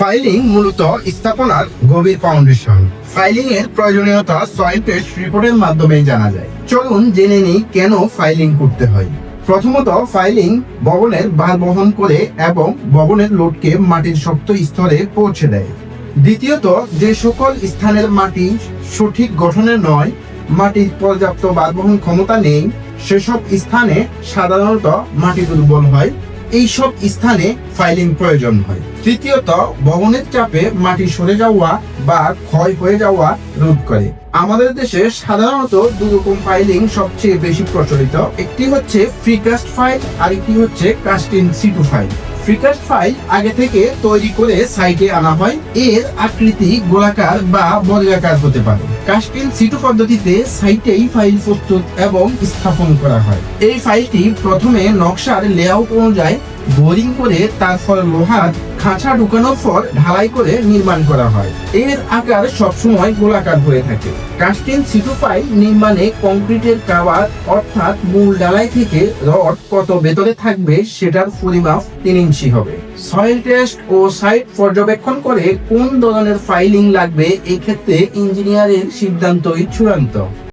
Filing মূলত স্থাপনার গভীর ফাউন্ডেশন। ফাইলিং এর প্রয়োজনীয়তা সয়েল টেস্ট রিপোর্টের মাধ্যমে জানা যায়। চলুন জেনে নিই কেন ফাইলিং করতে হয়। প্রথমত, ফাইলিং ভবনের ভার বহন করে এবং ভবনের লোডকে মাটির শক্ত স্তরে পৌঁছে দেয়। দ্বিতীয়ত, যে সকল স্থানের মাটি সঠিক গঠনের নয়, মাটির পর্যাপ্ত ভার বহন ক্ষমতা নেই, সেসব স্থানে সাধারণত মাটি দুর্বল হয়। এইসব স্থানে ফাইলিং প্রয়োজন হয়। তৃতীয়ত, ভবনের চাপে মাটি সরে যাওয়া বা ক্ষয় হয়ে যাওয়া রোধ করে। আমাদের দেশে সাধারণত দুরকম ফাইলিং সবচেয়ে বেশি প্রচলিত। একটি হচ্ছে প্রিকাস্ট ফাইল, আরেকটি হচ্ছে cast in situ pile. Precast pile আগে থেকে তৈরি করে সাইটে আনা হয়। এর আকৃতি গোলাকার বা বর্গাকার হতে পারে। কাস্ট ইন সিটু পদ্ধতিতে সাইটেই ফাইল প্রস্তুত এবং স্থাপন করা হয়। এই ফাইলটি প্রথমে নকশার লেআউট অনুযায়ী বোরিং করে তারপর লোহার খাঁচা ঢুকানোর পর ঢালাই করে নির্মাণ করা হয়। এর আকার সবসময় গোলাকার হয়ে থাকে। কাস্ট ইন সিটু ফাইল নির্মাণে কংক্রিটের কাভার অর্থাৎ মূল ঢালাই থেকে রড কত ভেতরে থাকবে সেটার পরিমাপ 3 ইঞ্চি হবে। সয়েল টেস্ট ও সাইট পর্যবেক্ষণ করে কোন ধরনের ফাইলিং লাগবে এই ক্ষেত্রে ইঞ্জিনিয়ারের সিদ্ধান্তই চূড়ান্ত।